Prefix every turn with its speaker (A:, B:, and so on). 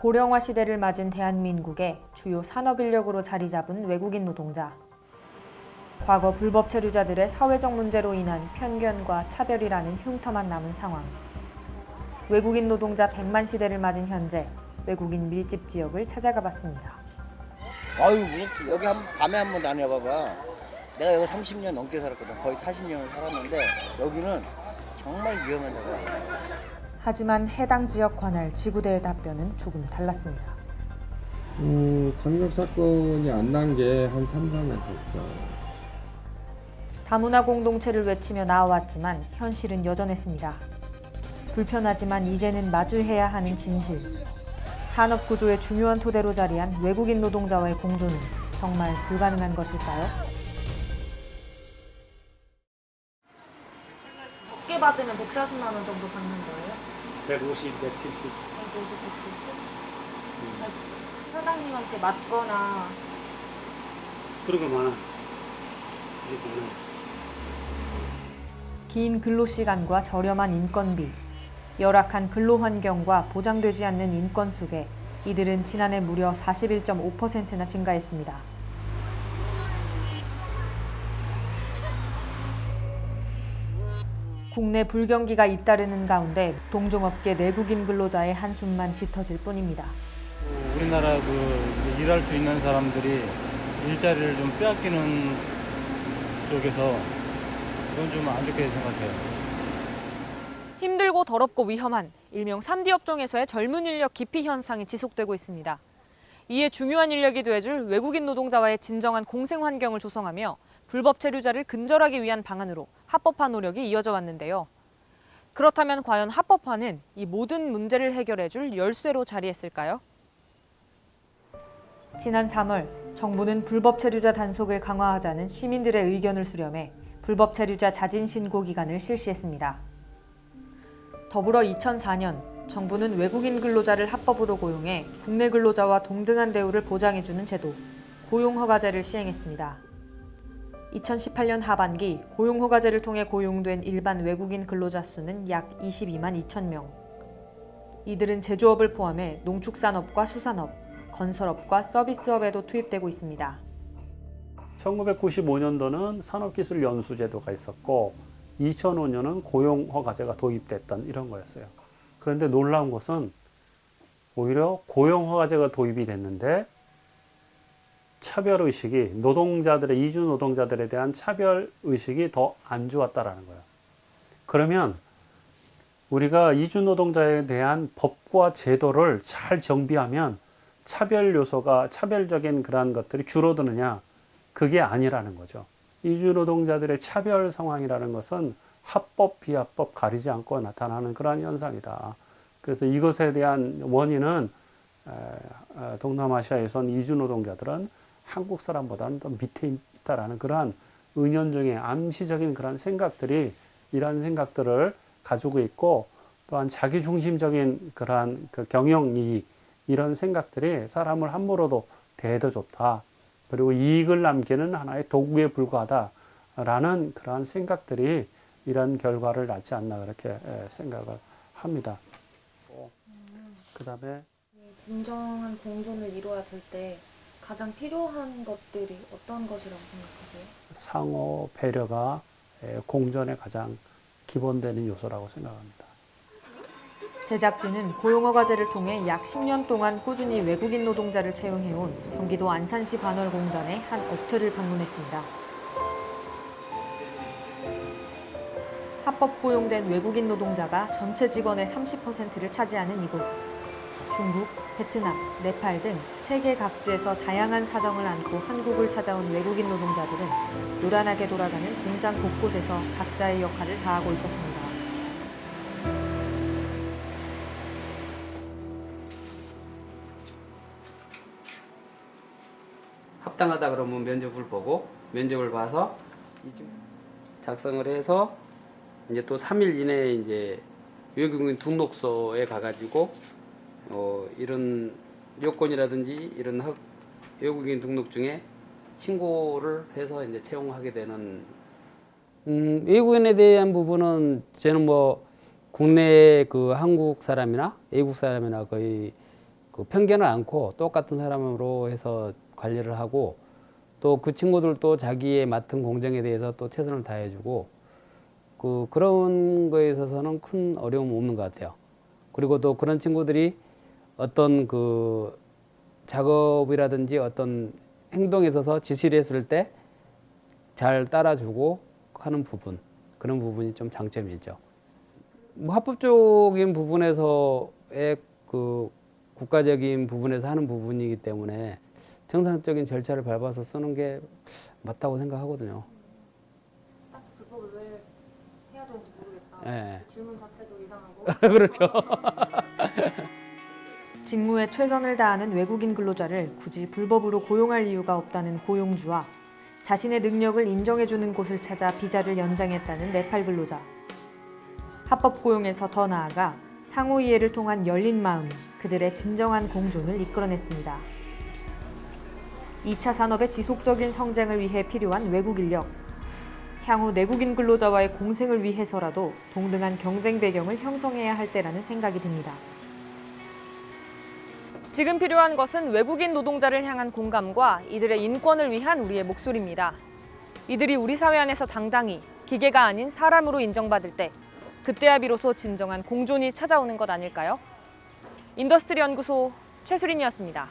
A: 고령화 시대를 맞은 대한민국의 주요 산업 인력으로 자리 잡은 외국인 노동자. 과거 불법 체류자들의 사회적 문제로 인한 편견과 차별이라는 흉터만 남은 상황. 외국인 노동자 100만 시대를 맞은 현재 외국인 밀집 지역을 찾아가 봤습니다.
B: 아유, 여기 밤에 한번 다녀봐봐. 내가 여기 30년 넘게 살았거든. 거의 40년을 살았는데 여기는 정말 위험한 데가.
A: 하지만 해당 지역 관할 지구대의 답변은 조금 달랐습니다.
C: 강력 사건이 안 난 게 한 3, 4년 됐어.
A: 다문화 공동체를 외치며 나와왔지만 현실은 여전했습니다. 불편하지만 이제는 마주해야 하는 진실. 산업 구조의 중요한 토대로 자리한 외국인 노동자와의 공존은 정말 불가능한 것일까요?
D: 적게 받으면 140만 원 정도 받는 거예요?
E: 150, 170.
D: 150, 170? 사장님한테 맞거나
E: 그런 거 많아. 이제 많아.
A: 긴 근로시간과 저렴한 인건비, 열악한 근로환경과 보장되지 않는 인권 속에 이들은 지난해 무려 41.5%나 증가했습니다. 국내 불경기가 잇따르는 가운데 동종업계 내국인 근로자의 한숨만 짙어질 뿐입니다.
F: 우리나라 일할 수 있는 사람들이 일자리를 좀 빼앗기는 쪽에서 그건 좀 안 좋게 생각해요.
A: 힘들고 더럽고 위험한 일명 3D 업종에서의 젊은 인력 기피 현상이 지속되고 있습니다. 이에 중요한 인력이 돼줄 외국인 노동자와의 진정한 공생 환경을 조성하며 불법 체류자를 근절하기 위한 방안으로 합법화 노력이 이어져 왔는데요. 그렇다면 과연 합법화는 이 모든 문제를 해결해줄 열쇠로 자리했을까요? 지난 3월 정부는 불법 체류자 단속을 강화하자는 시민들의 의견을 수렴해 불법 체류자 자진 신고 기간을 실시했습니다. 더불어 2004년 정부는 외국인 근로자를 합법으로 고용해 국내 근로자와 동등한 대우를 보장해주는 제도, 고용허가제를 시행했습니다. 2018년 하반기 고용허가제를 통해 고용된 일반 외국인 근로자 수는 약 22만 2천 명. 이들은 제조업을 포함해 농축산업과 수산업, 건설업과 서비스업에도 투입되고 있습니다.
E: 1995년도는 산업기술연수제도가 있었고 2005년은 고용허가제가 도입됐던 이런 거였어요. 그런데 놀라운 것은 오히려 고용허가제가 도입이 됐는데 차별의식이 이주 노동자들에 대한 차별의식이 더 안 좋았다라는 거예요. 그러면 우리가 이주 노동자에 대한 법과 제도를 잘 정비하면 차별 요소가 차별적인 그러한 것들이 줄어드느냐? 그게 아니라는 거죠. 이주 노동자들의 차별 상황이라는 것은 합법, 비합법 가리지 않고 나타나는 그러한 현상이다. 그래서 이것에 대한 원인은 동남아시아에선 이주 노동자들은 한국 사람보다는 더 밑에 있다라는 그러한 은연중에 암시적인 그러한 생각들이 이러한 생각들을 가지고 있고 또한 자기중심적인 그러한 경영이익 이런 생각들이 사람을 함부로도 대해도 좋다. 그리고 이익을 남기는 하나의 도구에 불과하다라는 그러한 생각들이 이런 결과를 낳지 않나 그렇게 생각을 합니다. 그다음에
D: 진정한 공존을 이루어야 될 때 가장 필요한 것들이 어떤 것이라고 생각하세요?
E: 상호 배려가 공존의 가장 기본되는 요소라고 생각합니다.
A: 제작진은 고용허가제를 통해 약 10년 동안 꾸준히 외국인 노동자를 채용해온 경기도 안산시 반월공단의 한 업체를 방문했습니다. 합법 고용된 외국인 노동자가 전체 직원의 30%를 차지하는 이곳. 중국, 베트남, 네팔 등 세계 각지에서 다양한 사정을 안고 한국을 찾아온 외국인 노동자들은 요란하게 돌아가는 공장 곳곳에서 각자의 역할을 다하고 있었습니다.
G: 합당하다 그러면 면접을 보고 면접을 봐서 작성을 해서 이제 또 3일 이내에 이제 외국인 등록소에 가가지고 이런 요건이라든지 이런 외국인 등록증에 신고를 해서 이제 채용하게 되는 외국인에 대한 부분은 저는 뭐 국내 그 한국 사람이나 외국 사람이나 거의 그 편견을 않고 똑같은 사람으로 해서 관리를 하고 또 그 친구들도 자기의 맡은 공정에 대해서 또 최선을 다해주고 그런 거에 있어서는 큰 어려움 없는 것 같아요. 그리고 또 그런 친구들이 어떤 그 작업이라든지 어떤 행동에 있어서 지시를 했을 때 잘 따라주고 하는 부분, 그런 부분이 좀 장점이죠. 뭐 합법적인 부분에서의 그 국가적인 부분에서 하는 부분이기 때문에 정상적인 절차를 밟아서 쓰는 게 맞다고 생각하거든요.
D: 딱 불법을 왜 해야 되는지 모르겠다.
G: 예.
D: 질문 자체도 이상하고.
G: 그렇죠.
A: 직무에 최선을 다하는 외국인 근로자를 굳이 불법으로 고용할 이유가 없다는 고용주와 자신의 능력을 인정해주는 곳을 찾아 비자를 연장했다는 네팔 근로자. 합법 고용에서 더 나아가 상호 이해를 통한 열린 마음이 그들의 진정한 공존을 이끌어냈습니다. 2차 산업의 지속적인 성장을 위해 필요한 외국 인력. 향후 내국인 근로자와의 공생을 위해서라도 동등한 경쟁 배경을 형성해야 할 때라는 생각이 듭니다. 지금 필요한 것은 외국인 노동자를 향한 공감과 이들의 인권을 위한 우리의 목소리입니다. 이들이 우리 사회 안에서 당당히 기계가 아닌 사람으로 인정받을 때 그때야 비로소 진정한 공존이 찾아오는 것 아닐까요? 인더스트리 연구소 최수린이었습니다.